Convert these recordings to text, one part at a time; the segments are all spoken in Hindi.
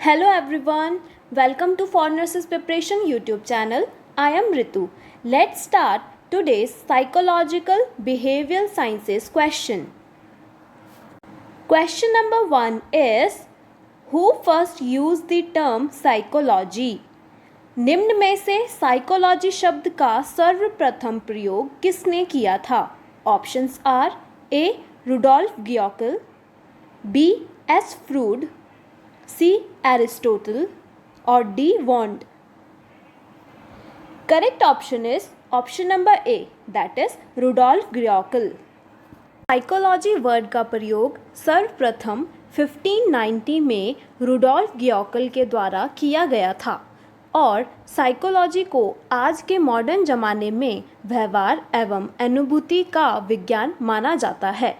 Hello everyone, welcome to For Nurses Preparation YouTube channel. I am Ritu. Let's start today's psychological behavioral sciences question. Question number 1 is, who first used the term psychology? निम्न में से साइकोलॉजी शब्द का सर्वप्रथम प्रयोग किसने किया था? Options are A Rudolf Goeckel, B S Freud, C. Aristotle or D. Wand. Correct option is option number A, that is Rudolf Giocel. Psychology word का प्रयोग सर्वप्रथम 1590 में रुडोल्फ गियोकल के द्वारा किया गया था और साइकोलॉजी को आज के मॉडर्न ज़माने में व्यवहार एवं अनुभूति का विज्ञान माना जाता है.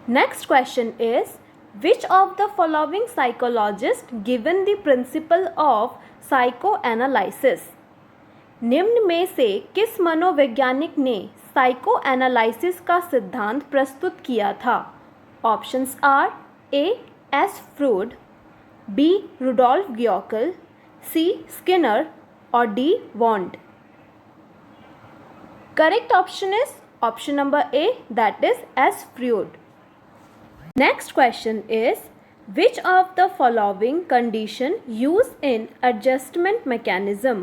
Next question is, which of the following psychologists given the principle of psychoanalysis? निम्न में से किस मनोवैज्ञानिक ने साइकोएनालिसिस का सिद्धांत प्रस्तुत किया था? Options are A S Freud, B Rudolf Goeckel, C Skinner और D Wundt. Correct option is option number A, that is S Freud. Next question is, which of the following condition used in adjustment mechanism?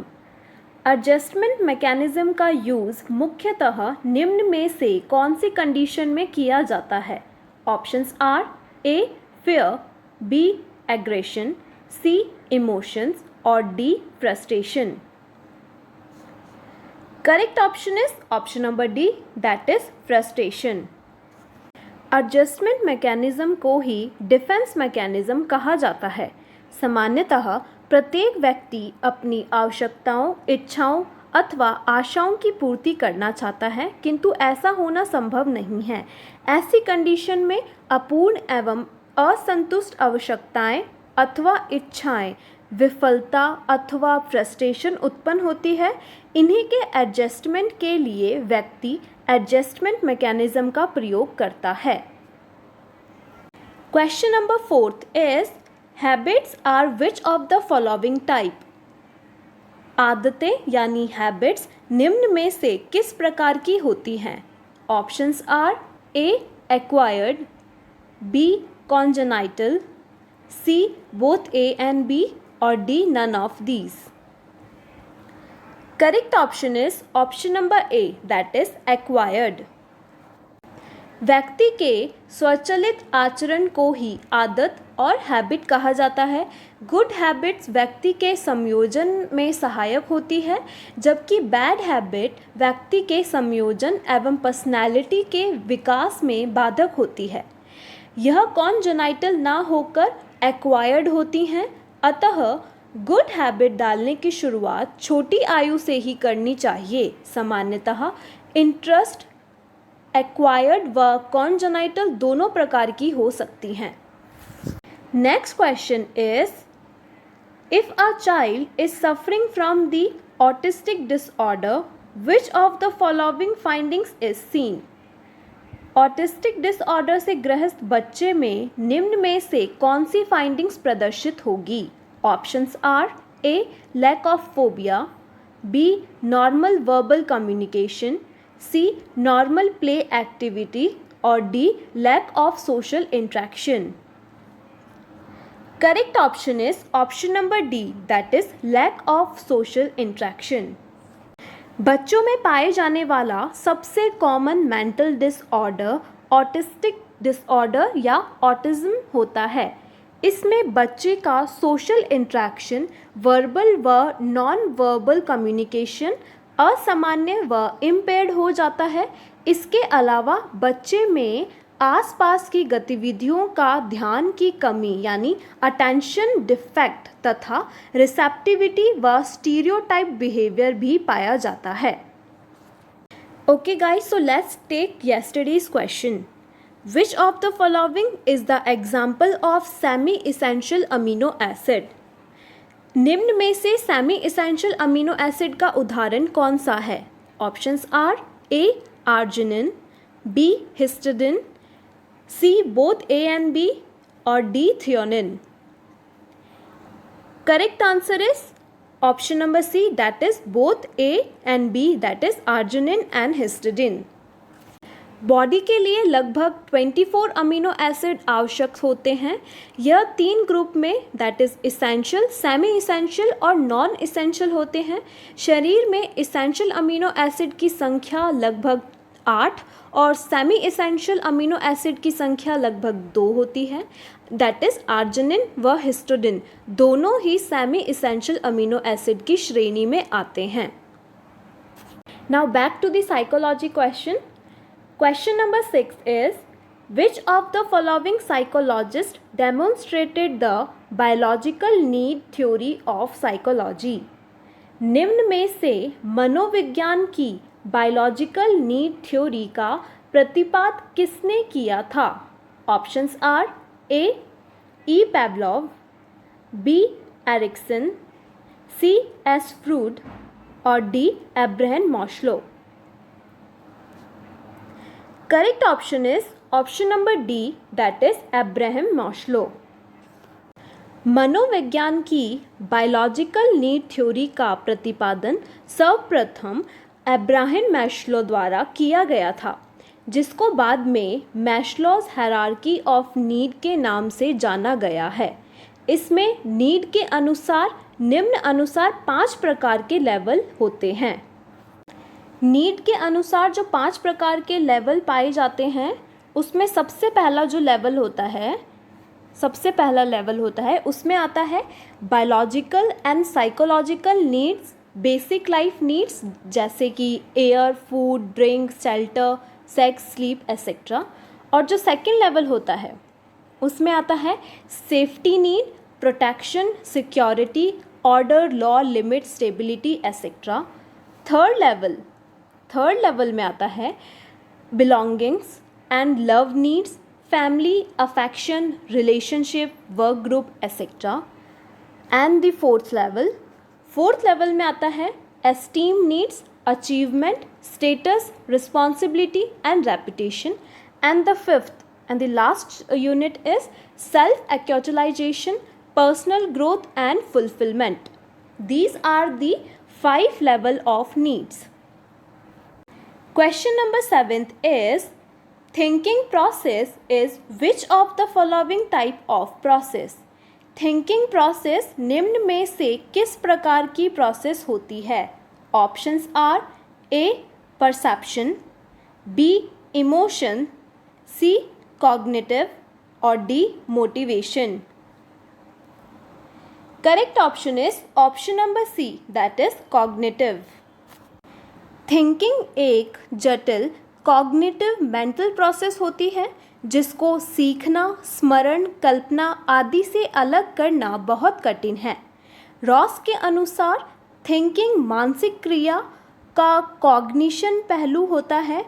Adjustment mechanism का यूज़ मुख्यतः निम्न में से कौन सी कंडीशन में किया जाता है? Options are A fear, B aggression, C emotions और D frustration. Correct option is option number D, that is frustration. Adjustment mechanism को ही डिफेंस मैकेनिज्म कहा जाता है. सामान्यतः प्रत्येक व्यक्ति अपनी आवश्यकताओं, इच्छाओं अथवा आशाओं की पूर्ति करना चाहता है, किंतु ऐसा होना संभव नहीं है. ऐसी कंडीशन में अपूर्ण एवं असंतुष्ट आवश्यकताएं अथवा इच्छाएं, विफलता अथवा फ्रस्ट्रेशन उत्पन्न होती है. इन्हीं के एडजस्टमेंट के लिए व्यक्ति एडजस्टमेंट मैकेनिज्म का प्रयोग करता है. Question number 4 is, habits are which of the following type? आदतें यानी हैबिट्स निम्न में से किस प्रकार की होती हैं? Options are A acquired, B congenital, C both A and B और D none of these. Correct option is option number A, that is acquired. व्यक्ति के स्वचालित आचरण को ही आदत और हैबिट कहा जाता है. गुड हैबिट्स व्यक्ति के संयोजन में सहायक होती है, जबकि बैड हैबिट व्यक्ति के संयोजन एवं पर्सनैलिटी के विकास में बाधक होती है. यह कॉन्जेनाइटल ना होकर एक्वायर्ड होती हैं. अतः गुड हैबिट डालने की शुरुआत छोटी आयु से ही करनी चाहिए. सामान्यतः इंटरेस्ट एक्वायर्ड व कॉन्जेनाइटल दोनों प्रकार की हो सकती हैं. Next question is, if a child is suffering from the autistic disorder, which of the following findings is seen? Autistic disorder से ग्रस्त बच्चे में निम्न में से कौन सी फाइंडिंग्स प्रदर्शित होगी? Options are A lack of phobia, B normal verbal communication, C normal play activity और D lack of social interaction. Correct option is option number D, that is lack of social interaction. बच्चों में पाए जाने वाला सबसे common mental disorder autistic disorder या ऑटिज्म होता है. इसमें बच्चे का सोशल इंट्रैक्शन, वर्बल व नॉन वर्बल कम्युनिकेशन असामान्य व इम्पेयर्ड हो जाता है. इसके अलावा बच्चे में आसपास की गतिविधियों का ध्यान की कमी यानी अटेंशन डिफेक्ट तथा रिसेप्टिविटी व स्टीरियोटाइप बिहेवियर भी पाया जाता है. Okay guys, so let's take yesterday's question. Which of the following is the example of semi-essential amino acid? निम्न में से सेमी इसेंशियल अमीनो एसिड का उदाहरण कौन सा है? Options are A arginine, B histidine, C both A and B और D threonine. Correct answer is option number C, that is both A and B, that is arginine and histidine. Body के लिए लगभग 24 अमीनो एसिड आवश्यक होते हैं। यह 3 ग्रुप में that is essential, semi essential और नॉन इसेंशियल होते हैं। शरीर में इसेंशियल अमीनो एसिड की संख्या लगभग 8 और सेमी इसेंशियल अमीनो एसिड की संख्या लगभग 2 होती है। दैट इज़ आर्जिनिन व हिस्टोडिन दोनों ही सेमी इसेंशियल अमीनो एसिड की श्रेणी में आते हैं। Now back to the psychology question. Question number 6 is, which of the following psychologists demonstrated the biological need theory of psychology? निम्न में से मनोविज्ञान की बायोलॉजिकल नीड थ्योरी का प्रतिपाद किसने किया था? Options are A E Pavlov, B Erikson, C S Freud और D Abraham Maslow. Correct option is option number D, that is Abraham Maslow. मनोविज्ञान की बायोलॉजिकल नीड थ्योरी का प्रतिपादन सर्वप्रथम एब्राहम मास्लो द्वारा किया गया था, जिसको बाद में मैस्लोज हायरार्की ऑफ नीड के नाम से जाना गया है। इसमें नीड के अनुसार निम्न अनुसार 5 प्रकार के लेवल होते हैं। नीड के अनुसार जो 5 प्रकार के लेवल पाए जाते हैं, उसमें सबसे पहला लेवल होता है उसमें आता है biological and psychological needs, basic life needs जैसे कि air, food, drink, shelter, sex, sleep etcetera. और जो सेकंड लेवल होता है उसमें आता है safety need, protection, security, order, law, limit, stability etcetera. Third level में आता है belongings and love needs, family, affection, relationship, work group etcetera. And the fourth level में आता है esteem needs, achievement, status, responsibility and reputation. And the fifth and the last unit is self actualisation, personal growth and fulfilment. These are the 5 level of needs. Question number 7 is, thinking process is which of the following type of process? Thinking process निम्न में से किस प्रकार की प्रोसेस होती है? Options are A perception, B emotion, C cognitive और D motivation. Correct option is option number C, that is cognitive. Thinking एक जटिल कॉग्निटिव मेंटल प्रोसेस होती है जिसको सीखना, स्मरण, कल्पना आदि से अलग करना बहुत कठिन है। रॉस के अनुसार थिंकिंग मानसिक क्रिया का कॉग्निशन पहलू होता है।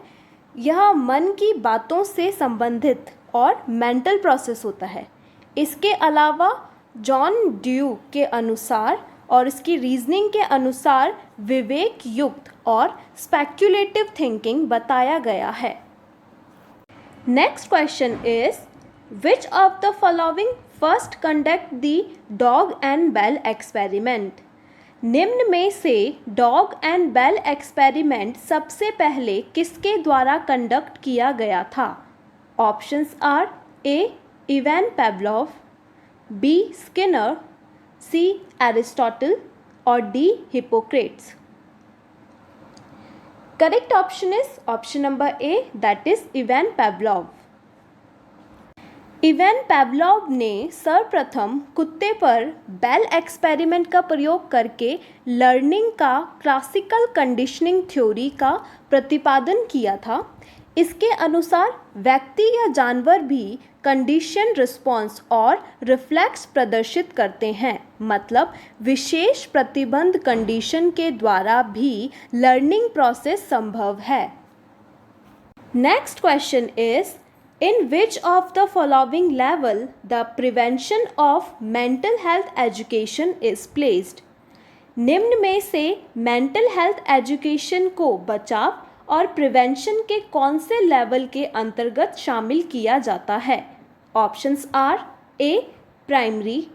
यह मन की बातों से संबंधित और मेंटल प्रोसेस होता है। इसके अलावा जॉन ड्यू के अनुसार और इसकी रीजनिंग के अनुसार विवेक युक्त और स्पेक्युलेटिव थिंकिंग बताया गया है। Next question is, which of the following first conduct the dog and bell experiment? निम्न में से डॉग एंड बेल एक्सपेरिमेंट सबसे पहले किसके द्वारा कंडक्ट किया गया था? Options are A Ivan Pavlov, B Skinner, C Aristotle और D Hippocrates. Correct option is option number A, that is Ivan Pavlov. Ivan Pavlov ने सर्वप्रथम कुत्ते पर बेल एक्सपेरिमेंट का प्रयोग करके लर्निंग का क्लासिकल कंडीशनिंग थ्योरी का प्रतिपादन किया था। इसके अनुसार व्यक्ति या जानवर भी कंडीशन रिस्पॉन्स और रिफ्लेक्स प्रदर्शित करते हैं, मतलब विशेष प्रतिबंध कंडीशन के द्वारा भी लर्निंग प्रोसेस संभव है। Next question is, in which of the following level the prevention of mental health education is placed? निम्न में से मेंटल हेल्थ एजुकेशन को बचाव और प्रिवेंशन के कौन से लेवल के अंतर्गत शामिल किया जाता है? Options are A primary,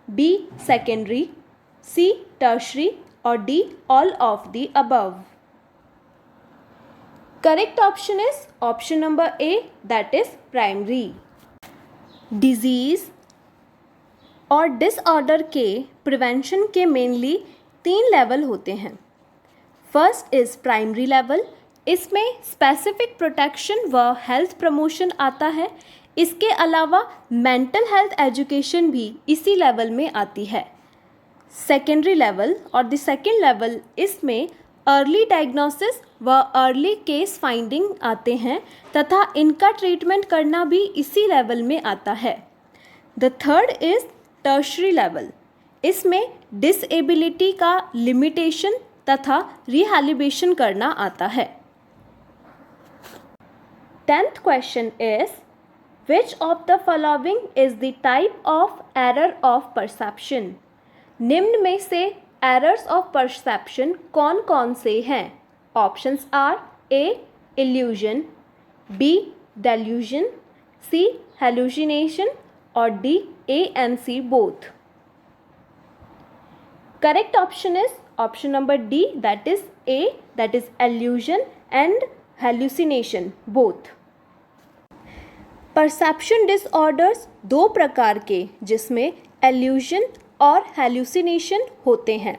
B secondary, C. tertiary, or D. all of the above? Correct option is option number A, that is primary. Disease और डिसऑर्डर के प्रिवेंशन के मेनली 3 लेवल होते हैं. First is primary level. इसमें स्पेसिफिक प्रोटेक्शन व हेल्थ प्रमोशन आता है. इसके अलावा मेंटल हेल्थ एजुकेशन भी इसी लेवल में आती है. सेकेंडरी लेवल और द सेकेंड लेवल, इसमें अर्ली डायग्नोसिस व अर्ली केस फाइंडिंग आते हैं तथा इनका ट्रीटमेंट करना भी इसी लेवल में आता है. The third is tertiary level. इसमें डिसेबिलिटी का लिमिटेशन तथा रिहैबिलिटेशन करना आता है. 10th question is which of the following is the type of error of perception. निम्न में से एरर्स ऑफ परसेप्शन कौन कौन से हैं? Options are A illusion, B delusion, C hallucination और D A and C both. Correct option is option number D, that is A, that is illusion and hallucination both. Perception disorders 2 प्रकार के, जिसमें illusion और हेलुसिनेशन होते हैं.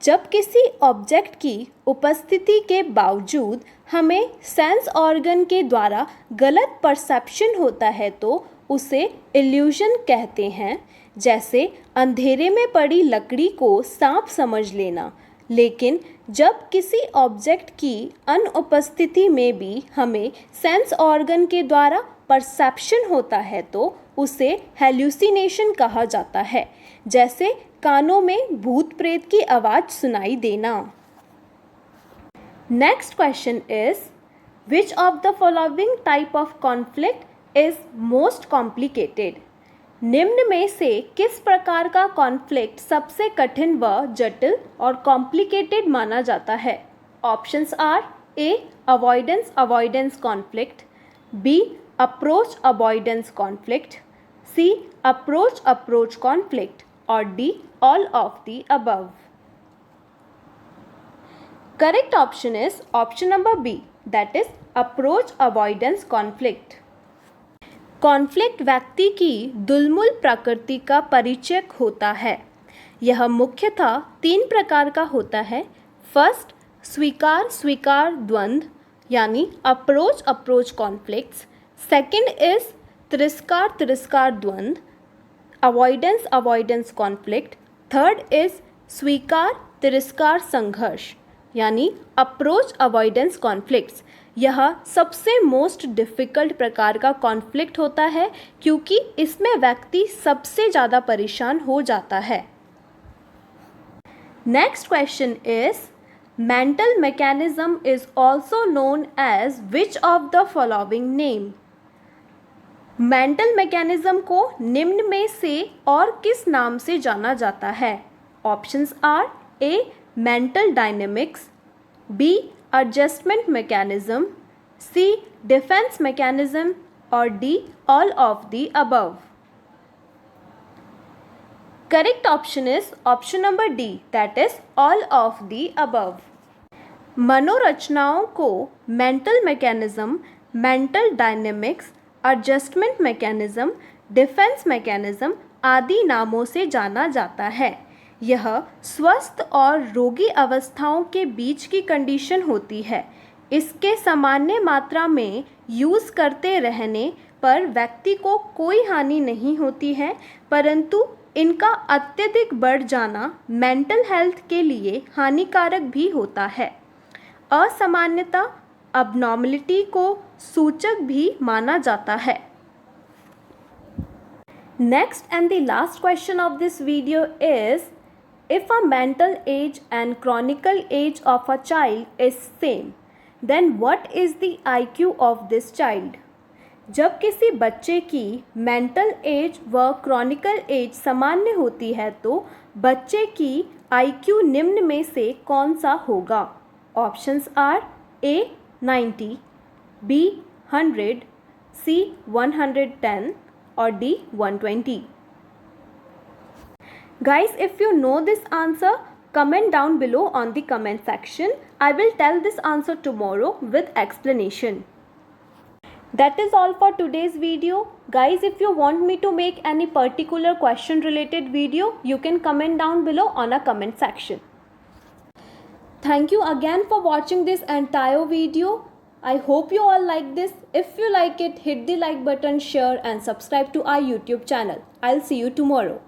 जब किसी ऑब्जेक्ट की उपस्थिति के बावजूद हमें सेंस ऑर्गन के द्वारा गलत परसेप्शन होता है तो उसे इल्यूजन कहते हैं. जैसे अंधेरे में पड़ी लकड़ी को सांप समझ लेना. लेकिन जब किसी ऑब्जेक्ट की अनुपस्थिति में भी हमें सेंस ऑर्गन के द्वारा परसेप्शन होता है तो उसे हेलुसिनेशन कहा जाता है. जैसे कानों में भूत प्रेत की आवाज़ सुनाई देना. Next question is which of the following type of conflict is most complicated. निम्न में से किस प्रकार का कॉन्फ्लिक्ट सबसे कठिन व जटिल और कॉम्प्लिकेटेड माना जाता है? Options are A avoidance avoidance conflict, B approach avoidance conflict, C approach approach conflict और D all of the above. Correct option is option number B, that is approach avoidance conflict. Conflict व्यक्ति की दुलमुल प्रकृति का परिचय होता है. यह मुख्यतः 3 प्रकार का होता है. फर्स्ट, स्वीकार स्वीकार द्वंद्व यानी approach approach conflicts. Second is तिरस्कार तिरस्कार द्वंद्व, avoidance avoidance conflict. Third is स्वीकार तिरस्कार संघर्ष यानी अप्रोच अवॉइडेंस कॉन्फ्लिक्ट्स. यह सबसे मोस्ट डिफ़िकल्ट प्रकार का कॉन्फ्लिक्ट होता है क्योंकि इसमें व्यक्ति सबसे ज़्यादा परेशान हो जाता है. Next question is mental mechanism is also known as which of the following name. Mental mechanism को निम्न में से और किस नाम से जाना जाता है? Options are A mental dynamics, B adjustment mechanism, C defence mechanism और D all of the above. Correct option is option number D, that is all of the above. मनोरचनाओं को mental mechanism, mental dynamics, adjustment mechanism, defence mechanism आदि नामों से जाना जाता है. यह स्वस्थ और रोगी अवस्थाओं के बीच की कंडीशन होती है. इसके सामान्य मात्रा में यूज़ करते रहने पर व्यक्ति को कोई हानि नहीं होती है, परंतु इनका अत्यधिक बढ़ जाना मेंटल हेल्थ के लिए हानिकारक भी होता है. असामान्यता अबनॉर्मलिटी को सूचक भी माना जाता है. Next and the last question of this video is if a mental age and chronicle age of a child is same, then what is the IQ of this child? जब किसी बच्चे की मेंटल एज व क्रॉनिकल एज सामान्य होती है तो बच्चे की IQ निम्न में से कौन सा होगा? ऑप्शंस आर ए 90, बी 100, सी 110 और D 120. Guys, if you know this answer, comment down below on the comment section. I will tell this answer tomorrow with explanation. That is all for today's video. Guys, if you want me to make any particular question related video, you can comment down below on a comment section. Thank you again for watching this entire video. I hope you all like this. If you like it, hit the like button, share and subscribe to our YouTube channel. I'll see you tomorrow.